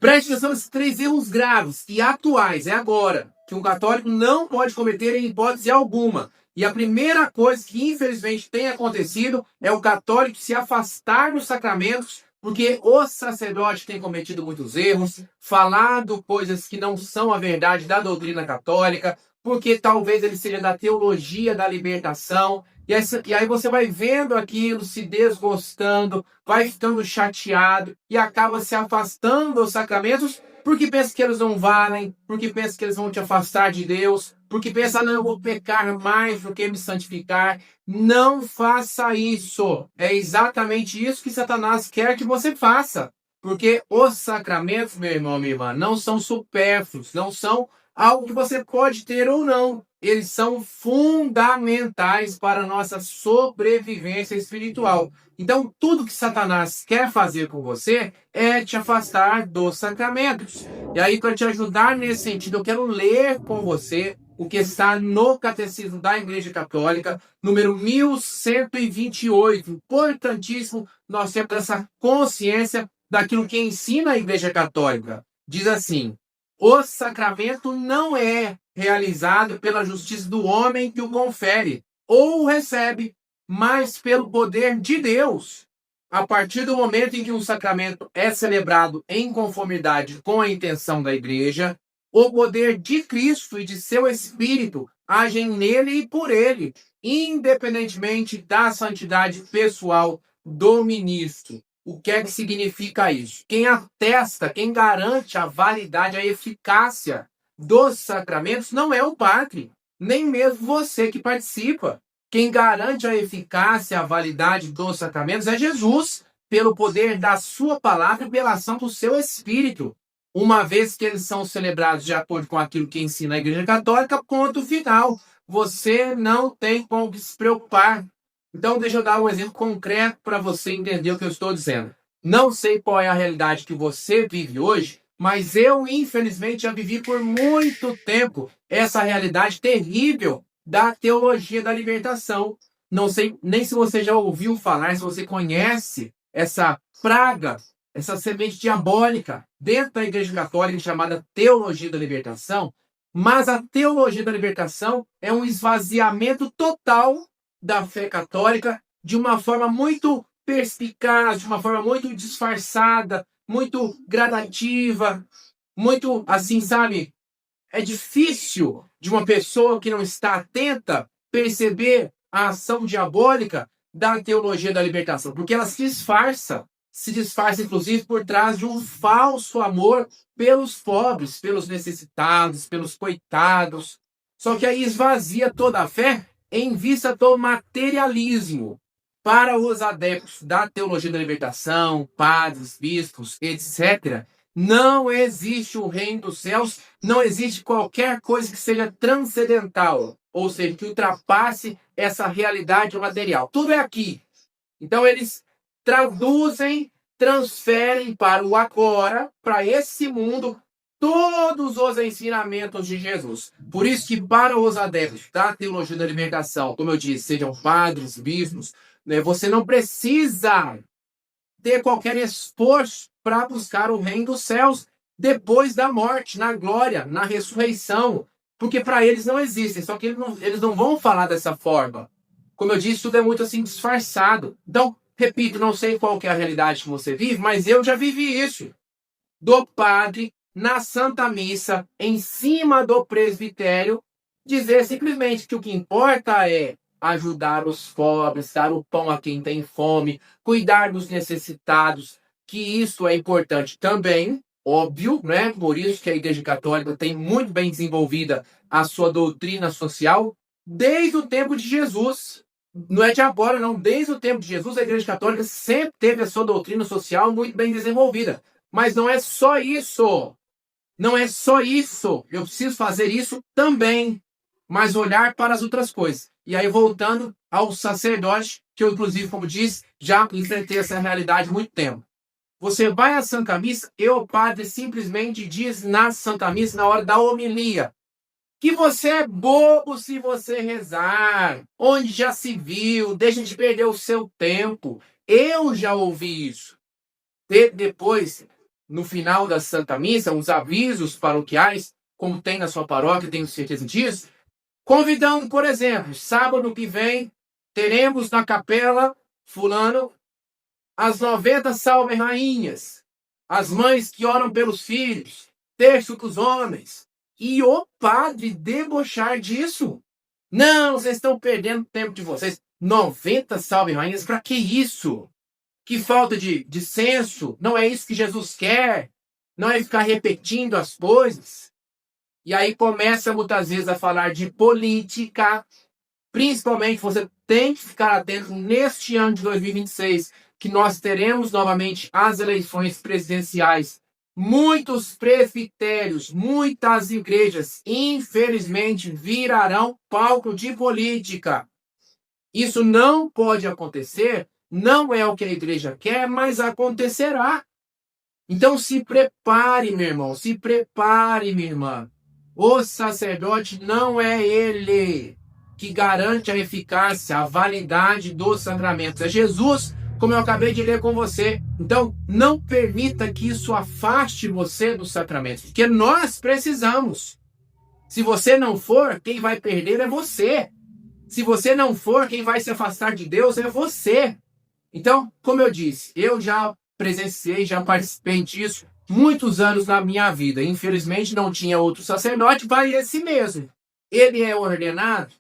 Preste atenção nesses 3 erros graves e atuais, é agora, que um católico não pode cometer em hipótese alguma. E a primeira coisa que infelizmente tem acontecido é o católico se afastar dos sacramentos, porque o sacerdote tem cometido muitos erros, falado coisas que não são a verdade da doutrina católica, porque talvez ele seja da teologia da libertação. E aí você vai vendo aquilo, se desgostando, vai ficando chateado e acaba se afastando dos sacramentos porque pensa que eles não valem, porque pensa que eles vão te afastar de Deus, porque pensa, não, eu vou pecar mais do que me santificar. Não faça isso. É exatamente isso que Satanás quer que você faça. Porque os sacramentos, meu irmão, minha irmã, não são supérfluos, não são algo que você pode ter ou não. Eles são fundamentais para a nossa sobrevivência espiritual. Então, tudo que Satanás quer fazer com você é te afastar dos sacramentos. E aí, para te ajudar nesse sentido, eu quero ler com você o que está no Catecismo da Igreja Católica, número 1128. Importantíssimo nós termos essa consciência daquilo que ensina a Igreja Católica. Diz assim: o sacramento não é realizado pela justiça do homem que o confere ou o recebe, mas pelo poder de Deus. A partir do momento em que um sacramento é celebrado em conformidade com a intenção da Igreja, o poder de Cristo e de seu Espírito agem nele e por ele, independentemente da santidade pessoal do ministro. O que é que significa isso? Quem atesta, quem garante a validade, a eficácia dos sacramentos não é o padre, nem mesmo você que participa. Quem garante a eficácia, a validade dos sacramentos é Jesus, pelo poder da sua palavra e pela ação do seu Espírito. Uma vez que eles são celebrados de acordo com aquilo que ensina a Igreja Católica, ponto final. Você não tem com o que se preocupar. Então, deixa eu dar um exemplo concreto para você entender o que eu estou dizendo. Não sei qual é a realidade que você vive hoje, mas eu, infelizmente, já vivi por muito tempo essa realidade terrível da teologia da libertação. Não sei nem se você já ouviu falar, se você conhece essa praga, essa semente diabólica dentro da Igreja Católica chamada teologia da libertação. Mas a teologia da libertação é um esvaziamento total da fé católica de uma forma muito perspicaz, de uma forma muito disfarçada, muito gradativa, muito assim, sabe? É difícil de uma pessoa que não está atenta perceber a ação diabólica da teologia da libertação, porque ela se disfarça inclusive por trás de um falso amor pelos pobres, pelos necessitados, pelos coitados. Só que aí esvazia toda a fé em vista do materialismo. Para os adeptos da teologia da libertação, padres, bispos, etc., não existe o reino dos céus, não existe qualquer coisa que seja transcendental, ou seja, que ultrapasse essa realidade material. Tudo é aqui. Então eles traduzem, transferem para o agora, para esse mundo, todos os ensinamentos de Jesus. Por isso que para os adeptos da teologia da libertação, como eu disse, sejam padres, bispos, né, você não precisa ter qualquer esforço para buscar o reino dos céus depois da morte, na glória, na ressurreição. Porque para eles não existem, só que eles não vão falar dessa forma. Como eu disse, tudo é muito assim disfarçado. Então, repito, não sei qual que é a realidade que você vive, mas eu já vivi isso. Do padre, na Santa Missa, em cima do presbitério, dizer simplesmente que o que importa é ajudar os pobres, dar o pão a quem tem fome, cuidar dos necessitados, que isso é importante também, óbvio, né? Por isso que a Igreja Católica tem muito bem desenvolvida a sua doutrina social desde o tempo de Jesus. Não é de agora, não. Desde o tempo de Jesus, a Igreja Católica sempre teve a sua doutrina social muito bem desenvolvida. Mas não é só isso. Não é só isso. Eu preciso fazer isso também. Mas olhar para as outras coisas. E aí, voltando ao sacerdote, que eu, inclusive, como disse, já enfrentei essa realidade há muito tempo. Você vai à Santa Missa e o padre simplesmente diz na Santa Missa, na hora da homilia, que você é bobo se você rezar. Onde já se viu, deixa de perder o seu tempo. Eu já ouvi isso. Depois no final da Santa Missa, os avisos paroquiais, como tem na sua paróquia, tenho certeza disso, convidando, por exemplo, sábado que vem, teremos na capela fulano as 90 salve rainhas, as mães que oram pelos filhos, terço dos homens. E o padre debochar disso. Não, vocês estão perdendo tempo de vocês. 90 salve rainhas, para que isso? Que falta de senso. Não é isso que Jesus quer. Não é ficar repetindo as coisas. E aí começa muitas vezes a falar de política. Principalmente você tem que ficar atento neste ano de 2026, que nós teremos novamente as eleições presidenciais. Muitos presbitérios, muitas igrejas, infelizmente, virarão palco de política. Isso não pode acontecer, não é o que a igreja quer, mas acontecerá. Então se prepare, meu irmão, se prepare, minha irmã. O sacerdote não é ele que garante a eficácia, a validade dos sacramentos. É Jesus, como eu acabei de ler com você. Então, não permita que isso afaste você dos sacramentos, porque nós precisamos. Se você não for, quem vai perder é você. Se você não for, quem vai se afastar de Deus é você. Então, como eu disse, eu já presenciei, já participei disso muitos anos na minha vida. Infelizmente, não tinha outro sacerdote, vai esse mesmo. Ele é ordenado,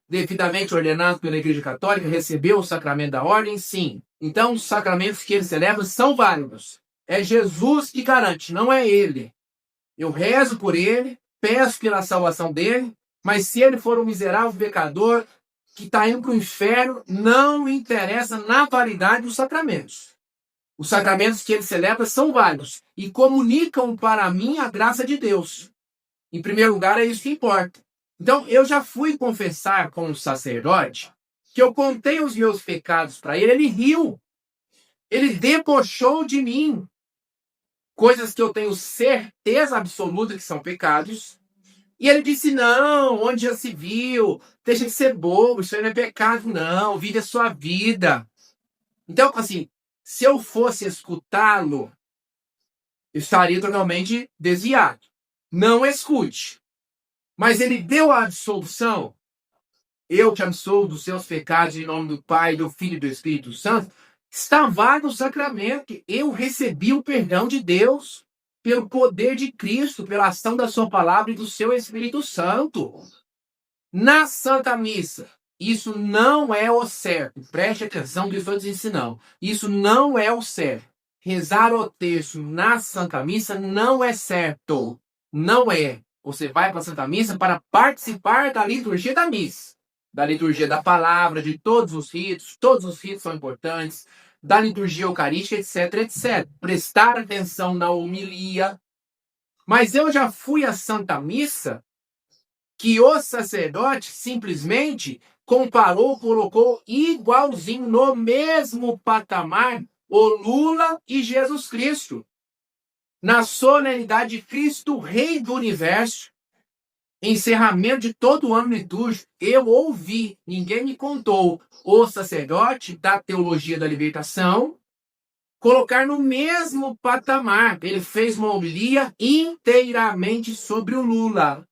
devidamente ordenado pela Igreja Católica, recebeu o sacramento da ordem, sim. Então, os sacramentos que ele celebra são válidos. É Jesus que garante, não é ele. Eu rezo por ele, peço pela salvação dele, mas se ele for um miserável pecador que está indo para o inferno, não interessa na validade dos sacramentos. Os sacramentos que ele celebra são válidos e comunicam para mim a graça de Deus. Em primeiro lugar, é isso que importa. Então, eu já fui confessar com um sacerdote que eu contei os meus pecados para ele, ele riu. Ele debochou de mim. Coisas que eu tenho certeza absoluta que são pecados. E ele disse, não, onde já se viu? Deixa de ser bobo, isso aí não é pecado, não. Vive a sua vida. Então, assim, se eu fosse escutá-lo, eu estaria totalmente desviado. Não escute. Mas ele deu a absolução. Eu te absolvo dos seus pecados em nome do Pai, do Filho e do Espírito Santo. Está válido o sacramento. Eu recebi o perdão de Deus pelo poder de Cristo, pela ação da sua palavra e do seu Espírito Santo. Na Santa Missa, isso não é o certo. Preste atenção no que eu estou te ensinando. Isso não é o certo. Rezar o texto na Santa Missa não é certo. Não é. Você vai para a Santa Missa para participar da liturgia da missa, da liturgia da palavra, de todos os ritos são importantes, da liturgia eucarística, etc, etc. Prestar atenção na homilia. Mas eu já fui à Santa Missa que o sacerdote simplesmente comparou, colocou igualzinho no mesmo patamar o Lula e Jesus Cristo. Na solenidade de Cristo, Rei do Universo, encerramento de todo o ano litúrgico, eu ouvi, ninguém me contou, o sacerdote da teologia da libertação colocar no mesmo patamar. Ele fez uma homilia inteiramente sobre o Lula.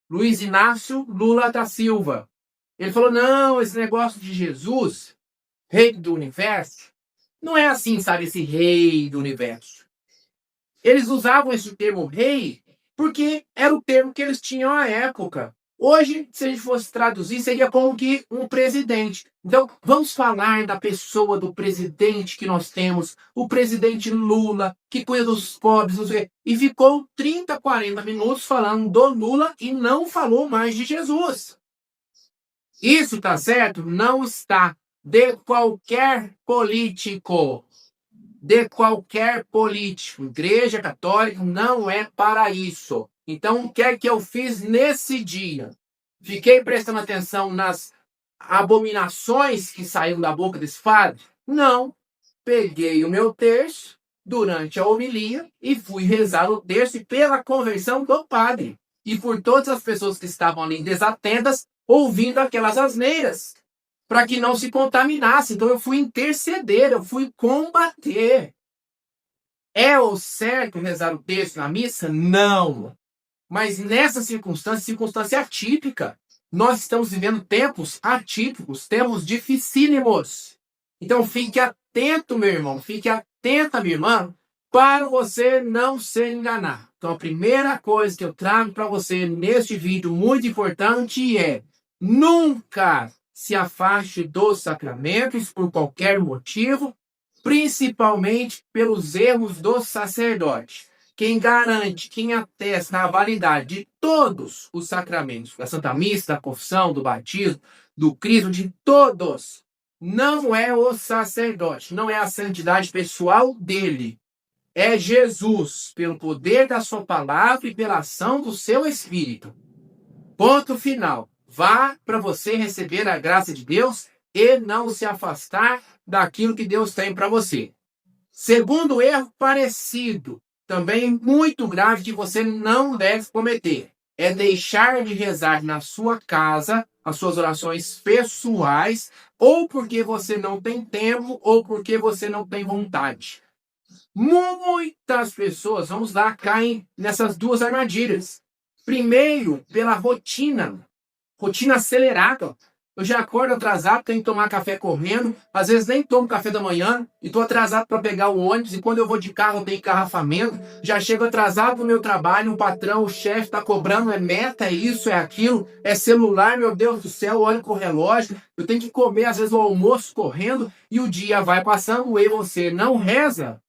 Luiz Inácio Lula da Silva. Ele falou, não, esse negócio de Jesus, Rei do Universo, não é assim, sabe, esse Rei do Universo. Eles usavam esse termo rei porque era o termo que eles tinham à época. Hoje, se a gente fosse traduzir, seria como que um presidente. Então, vamos falar da pessoa do presidente que nós temos, o presidente Lula, que cuida dos pobres, não sei o quê. E ficou 30, 40 minutos falando do Lula e não falou mais de Jesus. Isso está certo? Não está. De qualquer político. De qualquer político. Igreja Católica não é para isso. Então, o que é que eu fiz nesse dia? Fiquei prestando atenção nas abominações que saíram da boca desse padre? Não. Peguei o meu terço durante a homilia e fui rezar o terço e pela conversão do padre. E por todas as pessoas que estavam ali desatentas, ouvindo aquelas asneiras, para que não se contaminasse. Então eu fui interceder, eu fui combater. É o certo rezar o texto na missa? Não. Mas nessa circunstância atípica, nós estamos vivendo tempos atípicos, tempos dificílimos. Então fique atento, meu irmão, fique atenta, minha irmã, para você não se enganar. Então a primeira coisa que eu trago para você neste vídeo muito importante é: nunca se afaste dos sacramentos por qualquer motivo, principalmente pelos erros do sacerdote. Quem garante, quem atesta a validade de todos os sacramentos, da Santa Missa, da confissão, do batismo, do crisma, de todos, não é o sacerdote, não é a santidade pessoal dele. É Jesus, pelo poder da sua palavra e pela ação do seu Espírito. Ponto final. Vá para você receber a graça de Deus e não se afastar daquilo que Deus tem para você. Segundo erro parecido, também muito grave, que você não deve cometer, é deixar de rezar na sua casa as suas orações pessoais, ou porque você não tem tempo, ou porque você não tem vontade. Muitas pessoas, vamos lá, caem nessas duas armadilhas. Primeiro, pela rotina acelerada. Eu já acordo atrasado, tenho que tomar café correndo, às vezes nem tomo café da manhã e estou atrasado para pegar o ônibus, e quando eu vou de carro eu tenho engarrafamento, já chego atrasado no meu trabalho, o patrão, o chefe está cobrando, é meta, é isso, é aquilo, é celular, meu Deus do céu, olho com o relógio, eu tenho que comer às vezes o almoço correndo e o dia vai passando e você não reza.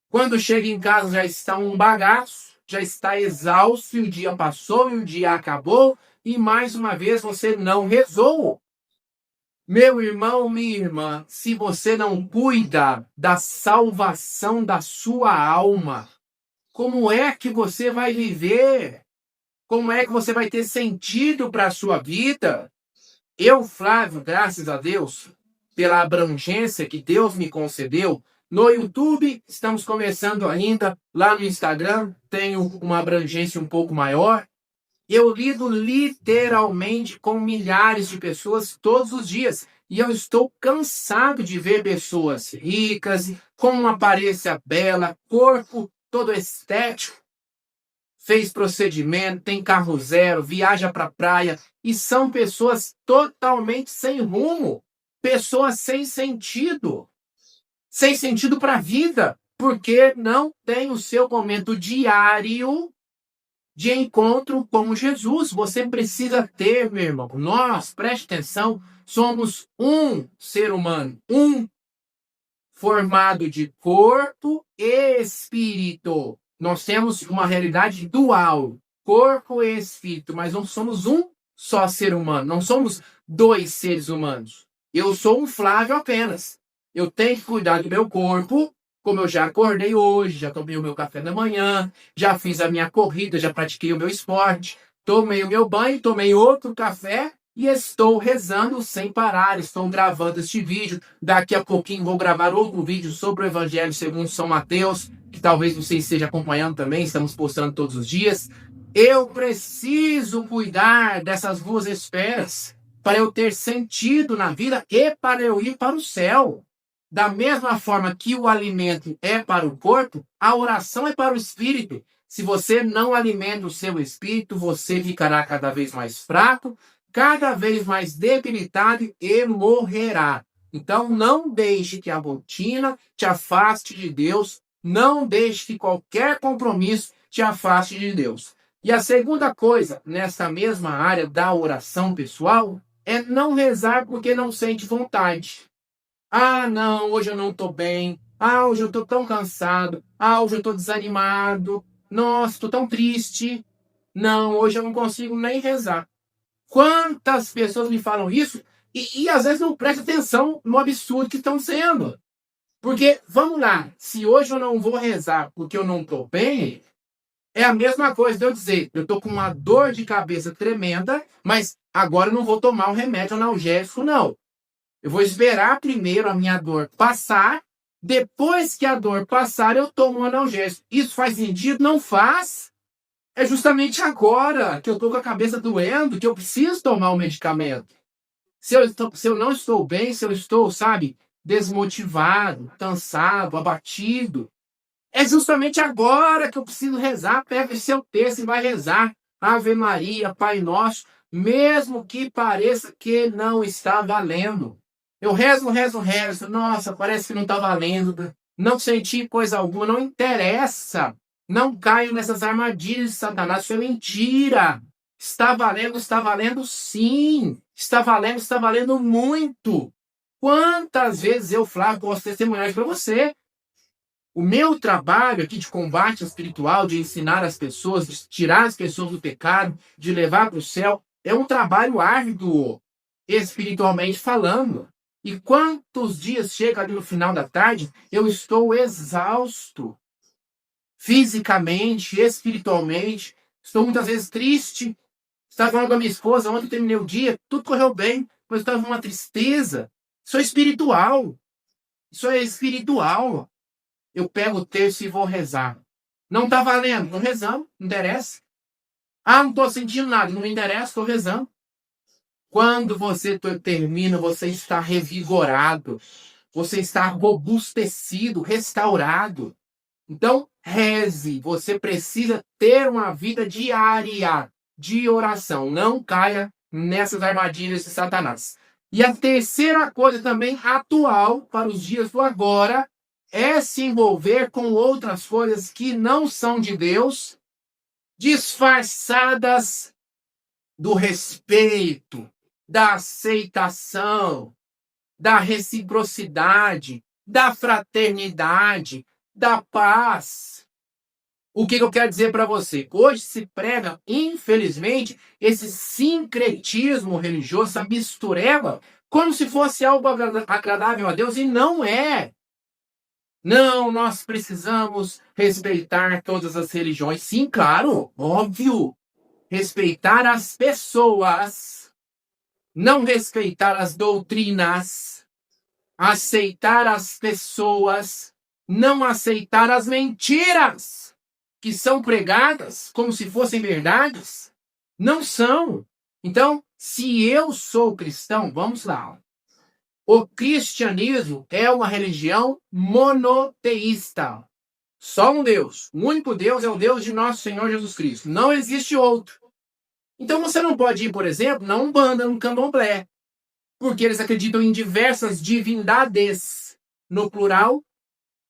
Quando chega em casa já está um bagaço, já está exausto, e o dia passou e o dia acabou e mais uma vez você não rezou. Meu irmão, minha irmã, se você não cuida da salvação da sua alma, como é que você vai viver? Como é que você vai ter sentido para a sua vida? Eu, Flávio, graças a Deus, pela abrangência que Deus me concedeu, no YouTube estamos começando ainda, lá no Instagram tenho uma abrangência um pouco maior. Eu lido literalmente com milhares de pessoas todos os dias. E eu estou cansado de ver pessoas ricas, com uma aparência bela, corpo todo estético, fez procedimento, tem carro zero, viaja para a praia, e são pessoas totalmente sem rumo, pessoas sem sentido para a vida, porque não tem o seu momento diário de encontro com Jesus. Você precisa ter, meu irmão. Nós, preste atenção, somos um ser humano, formado de corpo e espírito. Nós temos uma realidade dual, corpo e espírito, mas não somos um só ser humano, não somos dois seres humanos. Eu sou um Flávio apenas. Eu tenho que cuidar do meu corpo, como eu já acordei hoje, já tomei o meu café da manhã, já fiz a minha corrida, já pratiquei o meu esporte, tomei o meu banho, tomei outro café e estou rezando sem parar. Estou gravando este vídeo. Daqui a pouquinho vou gravar outro vídeo sobre o Evangelho segundo São Mateus, que talvez você esteja acompanhando também, estamos postando todos os dias. Eu preciso cuidar dessas duas esferas para eu ter sentido na vida e para eu ir para o céu. Da mesma forma que o alimento é para o corpo, a oração é para o espírito. Se você não alimenta o seu espírito, você ficará cada vez mais fraco, cada vez mais debilitado e morrerá. Então não deixe que a rotina te afaste de Deus, não deixe que qualquer compromisso te afaste de Deus. E a segunda coisa, nessa mesma área da oração pessoal, é não rezar porque não sente vontade. Ah, não, hoje eu não estou bem. Ah, hoje eu estou tão cansado. Ah, hoje eu estou desanimado. Nossa, estou tão triste. Não, hoje eu não consigo nem rezar. Quantas pessoas me falam isso e às vezes não prestam atenção no absurdo que estão sendo. Porque, vamos lá, se hoje eu não vou rezar porque eu não estou bem, é a mesma coisa de eu dizer, eu estou com uma dor de cabeça tremenda, mas agora eu não vou tomar um remédio analgésico, não. Eu vou esperar primeiro a minha dor passar, depois que a dor passar, eu tomo um analgésico. Isso faz sentido? Não faz. É justamente agora que eu estou com a cabeça doendo que eu preciso tomar o medicamento. Se eu não estou bem, se eu estou, sabe, desmotivado, cansado, abatido, É justamente agora que eu preciso rezar. Pega esse seu texto e vai rezar. Ave Maria, Pai Nosso, mesmo que pareça que não está valendo. Eu rezo, rezo, rezo. Nossa, parece que não está valendo. Não senti coisa alguma, não interessa. Não caio nessas armadilhas de Satanás. Isso é mentira. Está valendo sim. Está valendo muito. Quantas vezes eu, Flávio, posso testemunhar para você? O meu trabalho aqui de combate espiritual, de ensinar as pessoas, de tirar as pessoas do pecado, de levar para o céu, é um trabalho árduo, espiritualmente falando. E quantos dias chega ali no final da tarde, eu estou exausto, fisicamente, espiritualmente, estou muitas vezes triste. Estava falando com a minha esposa, ontem eu terminei o dia, tudo correu bem, mas estava uma tristeza. Isso é espiritual. Isso é espiritual. Eu pego o texto e vou rezar. Não está valendo, não rezamos, não interessa. Ah, não estou sentindo nada, não me interessa, estou rezando. Quando você termina, você está revigorado, você está robustecido, restaurado. Então, reze. Você precisa ter uma vida diária de oração. Não caia nessas armadilhas de Satanás. E a terceira coisa também atual para os dias do agora é se envolver com outras coisas que não são de Deus, disfarçadas do respeito, da aceitação, da reciprocidade, da fraternidade, da paz. O que eu quero dizer para você? Hoje se prega, infelizmente, esse sincretismo religioso, essa mistureba, como se fosse algo agradável a Deus, e não é. Não, nós precisamos respeitar todas as religiões. Sim, claro, óbvio. Respeitar as pessoas, não respeitar as doutrinas. Aceitar as pessoas, não aceitar as mentiras que são pregadas como se fossem verdades. Não são. Então, se eu sou cristão, vamos lá. O cristianismo é uma religião monoteísta. Só um Deus. O único Deus é o Deus de nosso Senhor Jesus Cristo. Não existe outro. Então você não pode ir, por exemplo, na Umbanda, no Candomblé, porque eles acreditam em diversas divindades, no plural,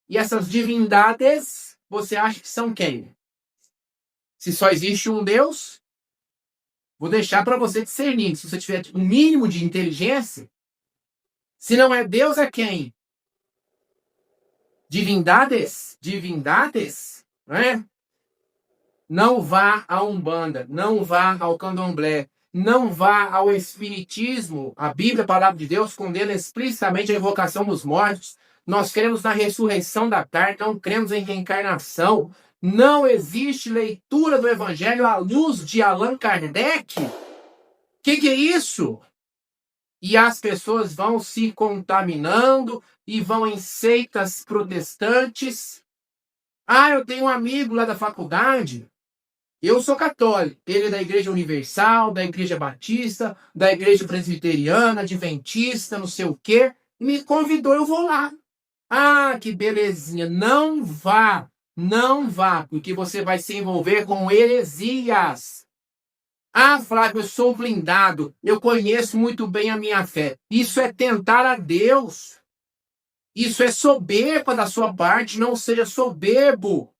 e essas divindades, você acha que são quem? Se só existe um Deus, vou deixar para você discernir. Se você tiver um mínimo de inteligência, se não é Deus, é quem? Divindades? Divindades? Não é? Não vá à Umbanda, não vá ao Candomblé, não vá ao Espiritismo. A Bíblia, a palavra de Deus, condena explicitamente a invocação dos mortos. Nós cremos na ressurreição da carne, não cremos em reencarnação. Não existe leitura do Evangelho à luz de Allan Kardec. O que é isso? E as pessoas vão se contaminando e vão em seitas protestantes. Ah, eu tenho um amigo lá da faculdade. Eu sou católico. Ele é da Igreja Universal, da Igreja Batista, da Igreja Presbiteriana, Adventista, não sei o quê. Me convidou, eu vou lá. Ah, que belezinha. Não vá, não vá, porque você vai se envolver com heresias. Ah, Flávio, eu sou blindado. Eu conheço muito bem a minha fé. Isso é tentar a Deus. Isso é soberba da sua parte. Não seja soberbo.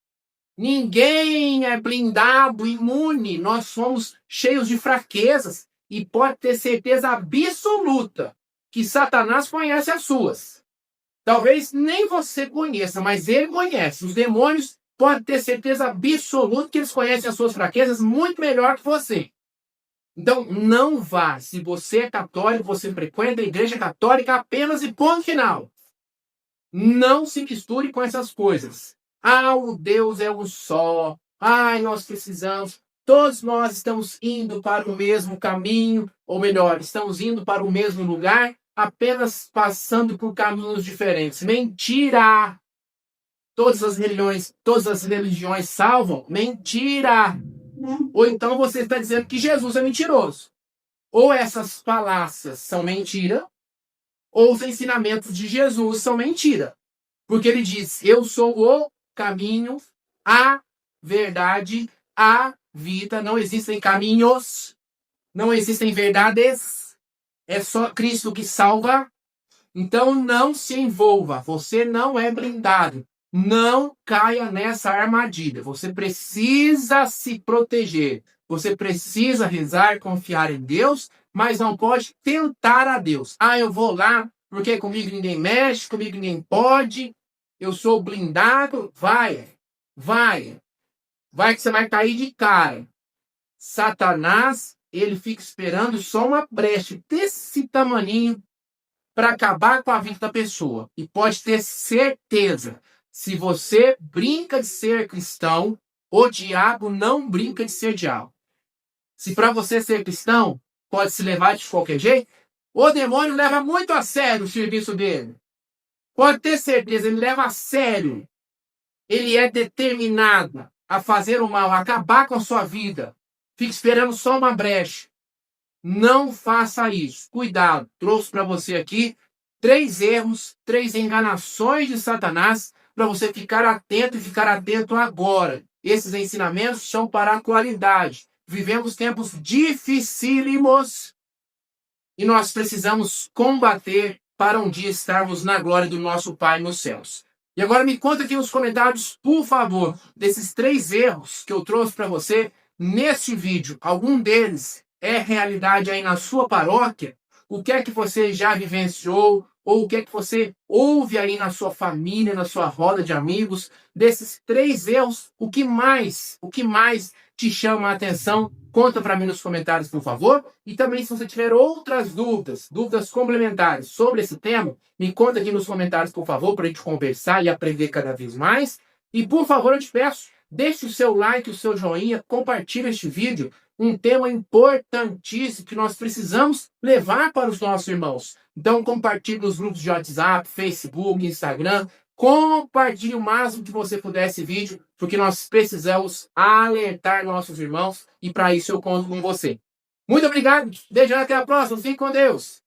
Ninguém é blindado, imune. Nós somos cheios de fraquezas. E pode ter certeza absoluta que Satanás conhece as suas. Talvez nem você conheça, mas ele conhece. Os demônios podem ter certeza absoluta que eles conhecem as suas fraquezas muito melhor que você. Então, não vá. Se você é católico, você frequenta a igreja católica apenas e ponto final. Não se misture com essas coisas. Ah, o Deus é um só. Ai, nós precisamos. Todos nós estamos indo para o mesmo caminho, ou melhor, estamos indo para o mesmo lugar, apenas passando por caminhos diferentes. Mentira! Todas as religiões salvam? Mentira! Ou então você está dizendo que Jesus é mentiroso. Ou essas falácias são mentira, ou os ensinamentos de Jesus são mentira. Porque ele diz, eu sou o caminho, a verdade, a vida. Não existem caminhos, não existem verdades. É só Cristo que salva. Então não se envolva. Você não é blindado. Não caia nessa armadilha. Você precisa se proteger. Você precisa rezar, confiar em Deus, mas não pode tentar a Deus. Ah, eu vou lá porque comigo ninguém mexe, comigo ninguém pode. Eu sou blindado. Vai que você vai cair de cara. Satanás, ele fica esperando só uma brecha desse tamaninho para acabar com a vida da pessoa. E pode ter certeza, se você brinca de ser cristão, o diabo não brinca de ser diabo. Se para você ser cristão pode se levar de qualquer jeito, o demônio leva muito a sério o serviço dele. Pode ter certeza, ele leva a sério. Ele é determinado a fazer o mal, a acabar com a sua vida. Fica esperando só uma brecha. Não faça isso. Cuidado. Trouxe para você aqui 3 erros, 3 enganações de Satanás para você ficar atento e ficar atento agora. Esses ensinamentos são para a atualidade. Vivemos tempos dificílimos e nós precisamos combater para um dia estarmos na glória do nosso Pai nos céus. E agora me conta aqui nos comentários, por favor, desses 3 erros que eu trouxe para você neste vídeo. Algum deles é realidade aí na sua paróquia? O que é que você já vivenciou? Ou o que é que você ouve aí na sua família, na sua roda de amigos? Desses 3 erros, o que mais te chama a atenção? Conta para mim nos comentários, por favor. E também, se você tiver outras dúvidas complementares sobre esse tema, me conta aqui nos comentários, por favor, para a gente conversar e aprender cada vez mais. E, por favor, eu te peço, deixe o seu like, o seu joinha, compartilhe este vídeo. Um tema importantíssimo que nós precisamos levar para os nossos irmãos. Então, compartilhe nos grupos de WhatsApp, Facebook, Instagram. Compartilhe o máximo que você puder esse vídeo, porque nós precisamos alertar nossos irmãos e para isso eu conto com você. Muito obrigado, beijão, até a próxima, fique com Deus.